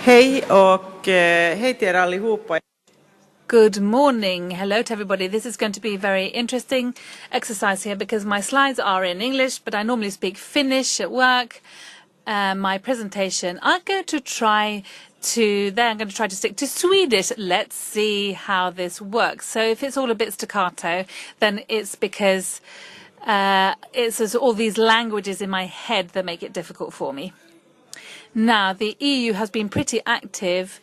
Hej och hej till er allihopa. Good morning. Hello to everybody. This is going to be a very interesting exercise here because my slides are in English, but I normally speak Finnish at work. My presentation, I'm going to try to stick to Swedish. Let's see how this works. So if it's all a bit staccato, then it's because it's all these languages in my head that make it difficult for me. Now, the EU has been pretty active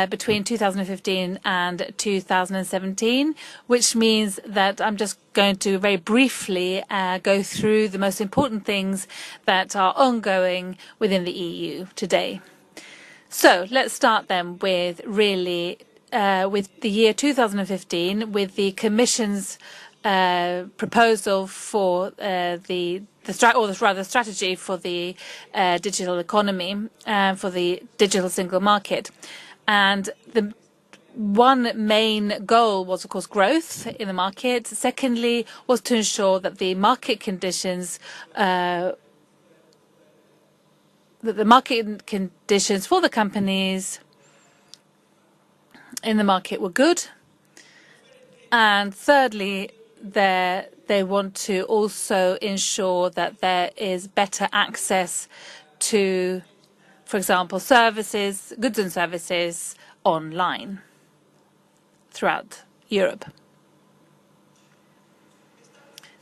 between 2015 and 2017, which means that I'm just going to very briefly go through the most important things that are ongoing within the EU today. So let's start then with with the year 2015, with the Commission's proposal for the strategy for the digital economy, for the digital single market. And the one main goal was, of course, growth in the market. Secondly, was to ensure that the market conditions for the companies in the market were good. And thirdly, they want to also ensure that there is better access to, for example, services, goods and services online throughout Europe.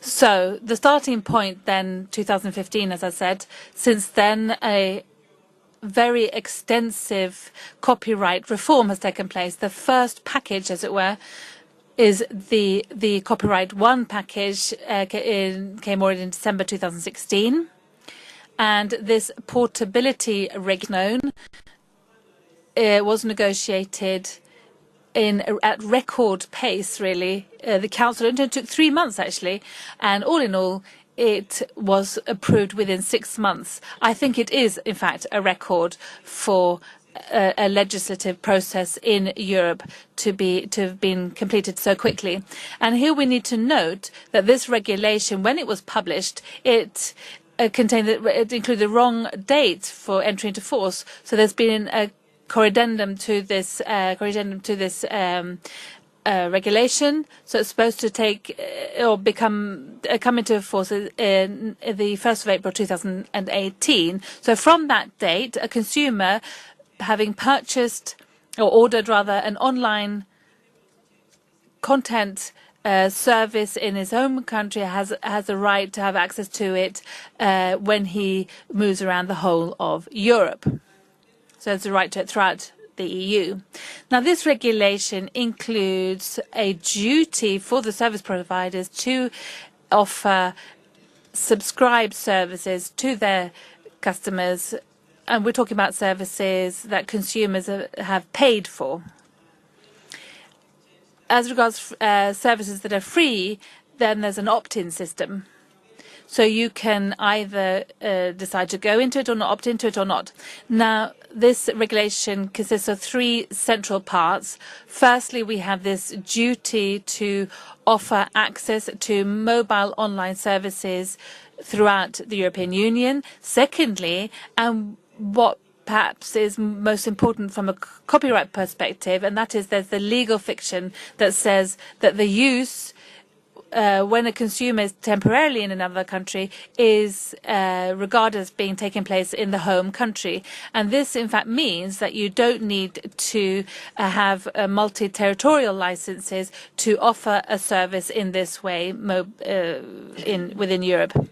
So the starting point then, 2015, as I said, since then a very extensive copyright reform has taken place. The first package, as it were, is the Copyright 1 package came already in December 2016. And this portability regulation was negotiated at record pace, really. The Council only took 3 months, actually. And all in all, it was approved within 6 months. I think it is, in fact, a record for a legislative process in Europe to have been completed so quickly. And here we need to note that this regulation, when it was published, it included the wrong date for entry into force. So there's been a corridendum to this regulation. So it's supposed to come into force in the 1st of April 2018. So from that date, a consumer having purchased or ordered rather an online content service in his home country has the right to have access to it when he moves around the whole of Europe. So it's a right to it throughout the EU. Now, this regulation includes a duty for the service providers to offer subscribed services to their customers. And we're talking about services that consumers have paid for. As regards services that are free, then there's an opt-in system. So you can either decide to go into it or not, opt into it or not. Now, this regulation consists of 3 central parts. Firstly, we have this duty to offer access to mobile online services throughout the European Union. Secondly, and what perhaps is most important from a copyright perspective, and that is there's the legal fiction that says that the use when a consumer is temporarily in another country is regarded as being taking place in the home country. And this, in fact, means that you don't need to have multi-territorial licenses to offer a service in this way within Europe.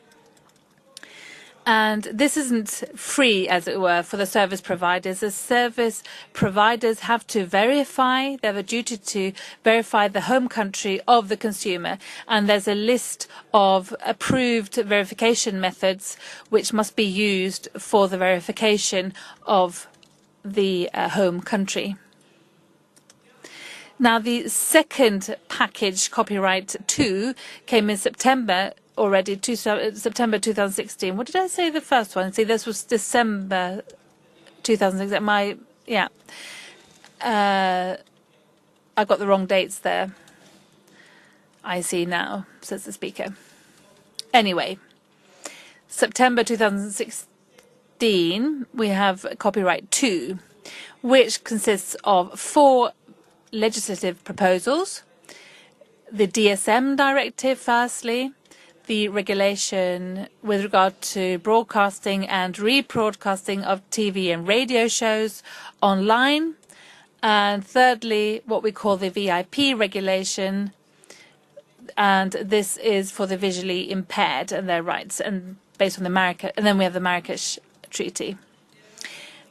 And this isn't free, as it were, for the service providers. The service providers have to verify, they have a duty to verify the home country of the consumer. And there's a list of approved verification methods which must be used for the verification of the home country. Now, the second package, Copyright 2, came in September already, September 2016. What did I say the first one? See, this was December 2016. I got the wrong dates there. I see now, says the speaker. Anyway, September 2016, we have Copyright 2. which consists of 4 legislative proposals. The DSM directive, firstly, the regulation with regard to broadcasting and rebroadcasting of TV and radio shows online, and thirdly, what we call the VIP regulation, and this is for the visually impaired and their rights, and based on and then we have the Marrakesh Treaty.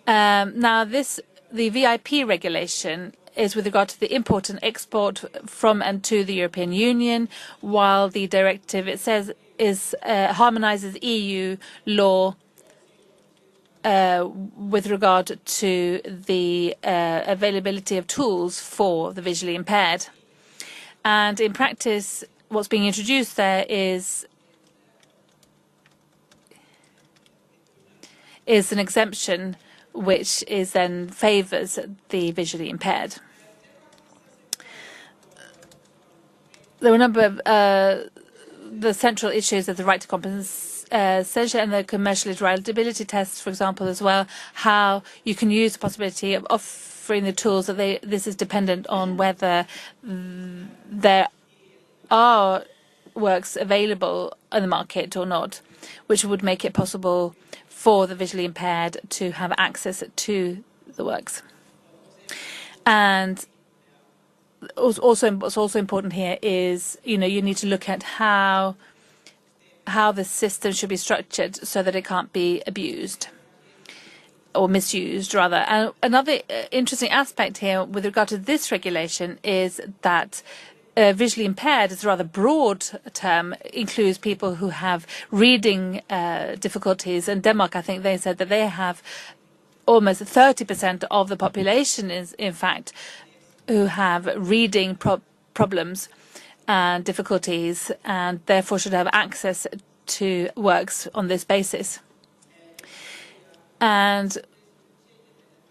Now, the VIP regulation is with regard to the import and export from and to the European Union, while the directive, it says, harmonizes EU law with regard to the availability of tools for the visually impaired. And in practice, what's being introduced there is an exemption which is then favors the visually impaired. There were a number of the central issues of the right to compensation and the commercial reliability tests, for example, as well, how you can use the possibility of offering the tools that this is dependent on whether there are works available on the market or not, which would make it possible for the visually impaired to have access to the works. And what's also important here is, you need to look at how the system should be structured so that it can't be abused or misused, rather. And another interesting aspect here with regard to this regulation is that visually impaired is a rather broad term, includes people who have reading difficulties. In Denmark, I think they said that they have almost 30% of the population is, in fact, who have reading problems and difficulties, and therefore should have access to works on this basis. And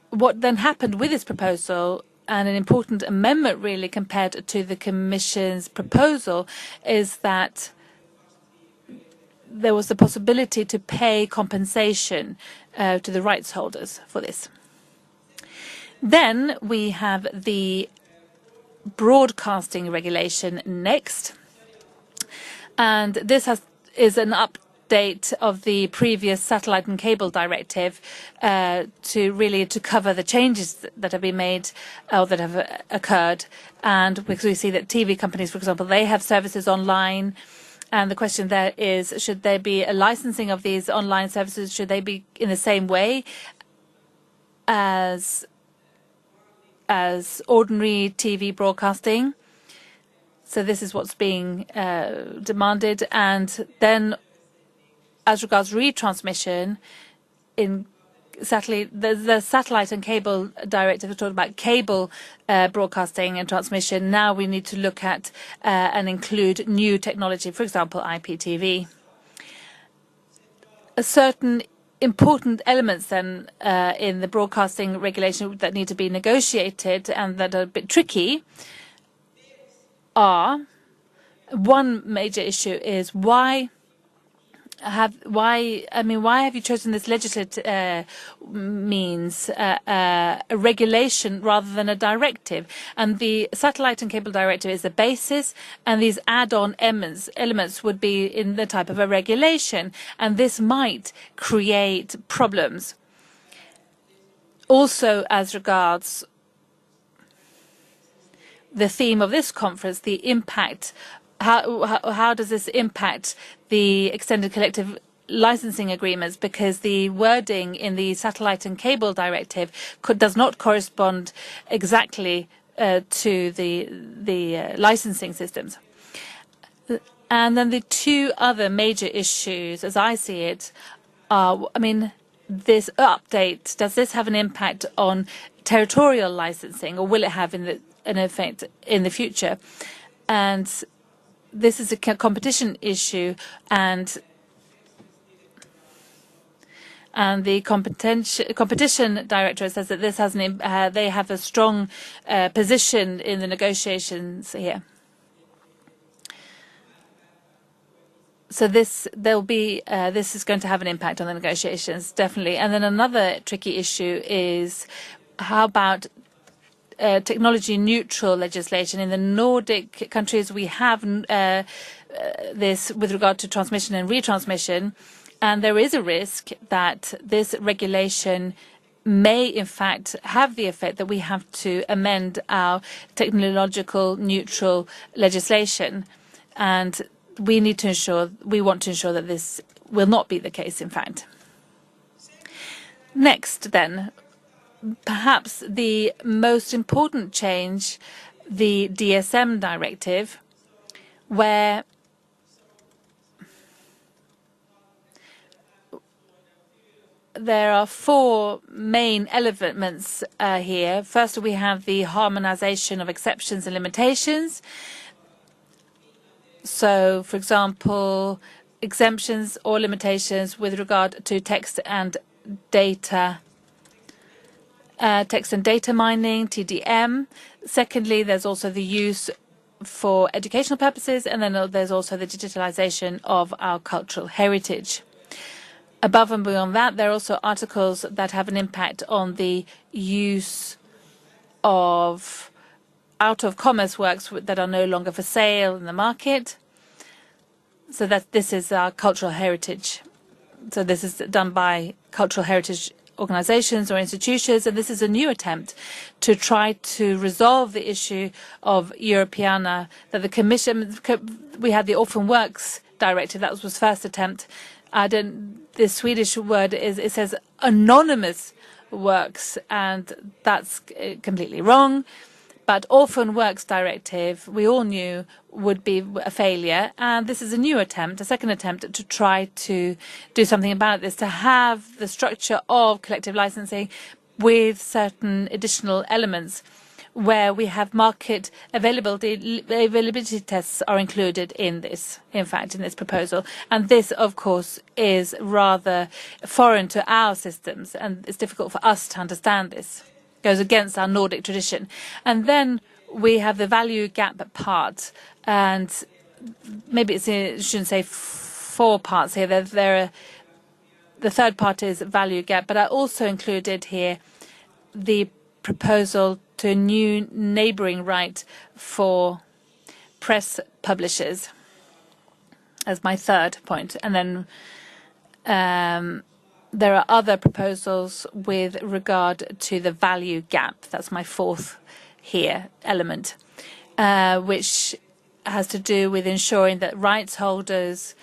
what then happened with this proposal, and an important amendment really compared to the Commission's proposal, is that there was the possibility to pay compensation to the rights holders for this. Then we have the broadcasting regulation next, and this is an update of the previous satellite and cable directive to cover the changes that have been made or that have occurred. And because we see that TV companies, for example, they have services online, and the question there is, should there be a licensing of these online services? Should they be in the same way as ordinary TV broadcasting? So this is what's being demanded. And then as regards retransmission, in the satellite and cable directive is talking about cable broadcasting and transmission. Now we need to look at and include new technology, for example, IPTV. A certain important elements then in the broadcasting regulation that need to be negotiated and that are a bit tricky are, one major issue is why have you chosen this legislative means, a regulation rather than a directive? And the satellite and cable directive is the basis, and these add-on elements would be in the type of a regulation, and this might create problems. Also, as regards the theme of this conference, the impact. How does this impact the extended collective licensing agreements? Because the wording in the satellite and cable directive does not correspond exactly to the licensing systems. And then the two other major issues, as I see it, are, this update, does this have an impact on territorial licensing, or will it have an effect in the future? And this is a competition issue, and the competition director says that this has they have a strong position in the negotiations here. So this is going to have an impact on the negotiations, definitely. And then another tricky issue is how about technology neutral legislation? In the Nordic countries, we have this with regard to transmission and retransmission, and there is a risk that this regulation may in fact have the effect that we have to amend our technological neutral legislation, and we want to ensure that this will not be the case in fact. Next then, perhaps the most important change, the DSM directive, where there are four main elements here. First, we have the harmonization of exceptions and limitations. So, for example, exemptions or limitations with regard to text and data mining, TDM. Secondly, there's also the use for educational purposes, and then there's also the digitalization of our cultural heritage. Above and beyond that, there are also articles that have an impact on the use of out-of-commerce works that are no longer for sale in the market. So that this is our cultural heritage. So this is done by cultural heritage organizations or institutions, and this is a new attempt to try to resolve the issue of Europeana, that the Commission, we had the Orphan Works Directive, that was first attempt. The Swedish word is, it says anonymous works, and that's completely wrong. But Orphan Works Directive, we all knew would be a failure, and this is a new attempt, a second attempt to try to do something about this, to have the structure of collective licensing with certain additional elements where we have market availability tests are included in this, in fact, in this proposal. And this, of course, is rather foreign to our systems, and it's difficult for us to understand this. It goes against our Nordic tradition. And then we have the value gap part, and maybe I shouldn't say four parts here. The third part is value gap, but I also included here the proposal to a new neighbouring right for press publishers as my third point. And then there are other proposals with regard to the value gap. That's my fourth here element, which has to do with ensuring that rights holders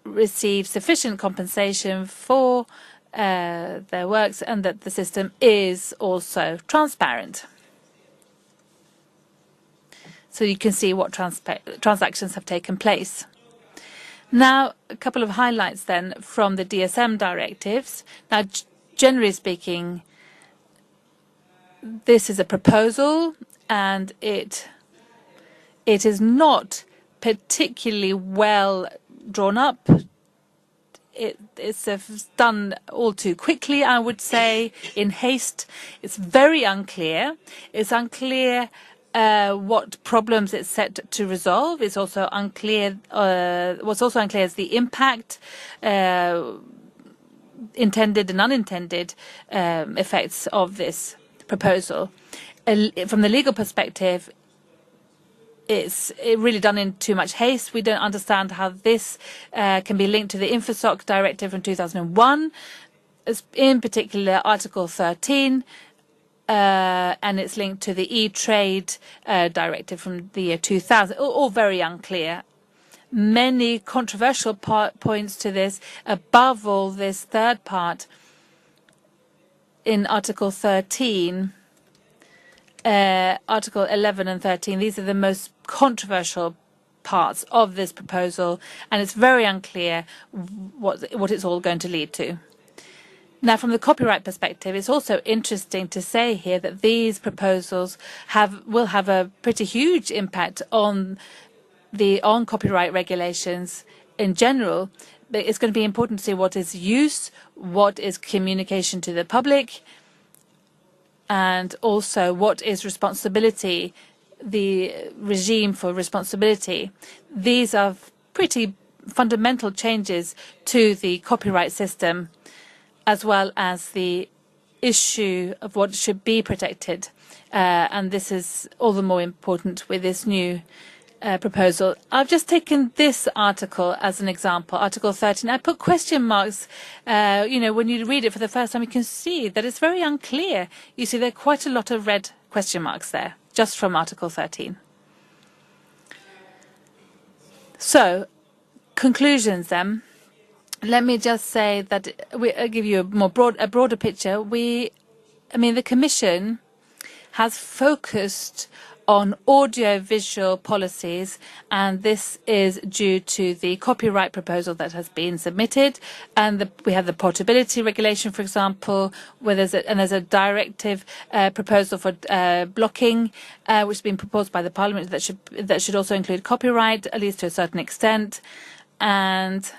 receive sufficient compensation for their works, and that the system is also transparent. So you can see what transactions have taken place. Now, a couple of highlights then from the DSM directives. Now, generally speaking, this is a proposal, and it is not particularly well drawn up. It's done all too quickly, I would say, in haste. It's very unclear. It's unclear what problems it's set to resolve. It's also unclear. What's also unclear is the impact, intended and unintended effects of this proposal. From the legal perspective, it's really done in too much haste. We don't understand how this can be linked to the InfoSoc directive from 2001, in particular Article 13, and it's linked to the e-trade directive from the year 2000. All very unclear. Many controversial points to this. Above all, this third part in Article 13. Article 11 and 13, these are the most controversial parts of this proposal, and it's very unclear what it's all going to lead to. Now, from the copyright perspective, it's also interesting to say here that these proposals will have a pretty huge impact on copyright regulations in general. But it's going to be important to see what is use, what is communication to the public, and also what is responsibility, the regime for responsibility. These are pretty fundamental changes to the copyright system, as well as the issue of what should be protected. And this is all the more important with this new proposal. I've just taken this article as an example, Article 13. I put question marks. When you read it for the first time, you can see that it's very unclear. You see there are quite a lot of red question marks there, just from Article 13. So, conclusions then. Let me just say that I'll give you a broader picture. The Commission has focused on audiovisual policies, and this is due to the copyright proposal that has been submitted. And we have the portability regulation, for example, where there's a directive proposal for blocking, which has been proposed by the Parliament that should also include copyright, at least to a certain extent. And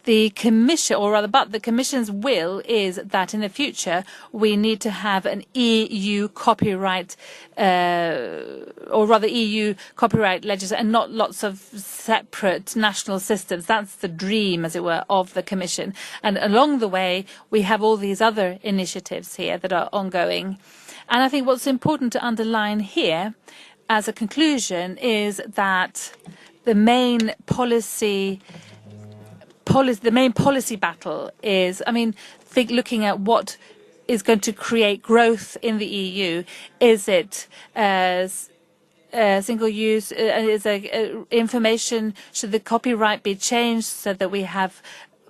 the Commission's will is that in the future we need to have an EU copyright, or rather EU copyright legislation, and not lots of separate national systems. That's the dream, as it were, of the Commission. And along the way, we have all these other initiatives here that are ongoing. And I think what's important to underline here, as a conclusion, is that the main policy battle is, looking at what is going to create growth in the EU. Is it single use? Is information? Should the copyright be changed so that we have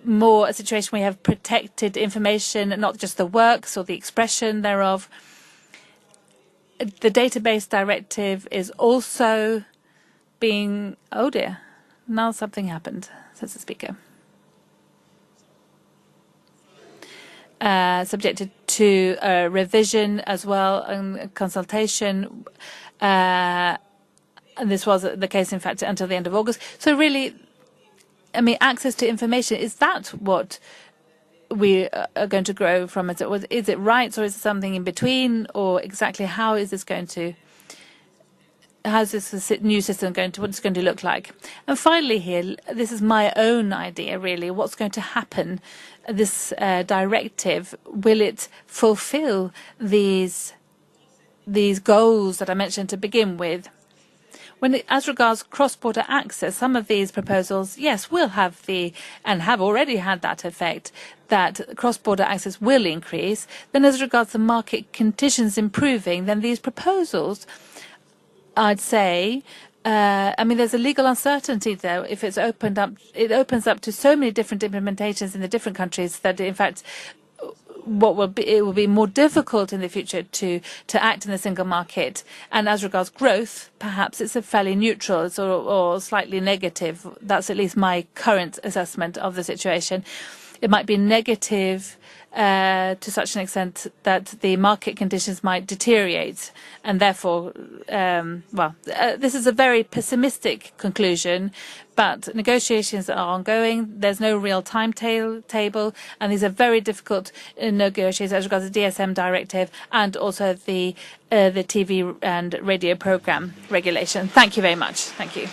more a situation where we have protected information, not just the works or the expression thereof? The database directive is also being. Oh dear! Now something happened, says the speaker. Subjected to revision as well and consultation. And this was the case, in fact, until the end of August. So really, access to information, is that what we are going to grow from? Is it rights, or is it something in between, or exactly how is this going to? How's this new system going to, what's it going to look like? And finally here, this is my own idea really, what's going to happen, this directive, will it fulfill these goals that I mentioned to begin with? As regards cross-border access, some of these proposals, yes, will have and have already had that effect, that cross-border access will increase. Then as regards the market conditions improving, then these proposals, I'd say, there's a legal uncertainty though. If it's opened up, it opens up to so many different implementations in the different countries that, in fact, it will be more difficult in the future to act in the single market. And as regards growth, perhaps it's a fairly neutral or slightly negative. That's at least my current assessment of the situation. It might be negative to such an extent that the market conditions might deteriorate, and therefore, this is a very pessimistic conclusion, but negotiations are ongoing. There's no real timetable, and these are very difficult negotiations as regards the DSM directive and also the TV and radio program regulation. Thank you very much. Thank you.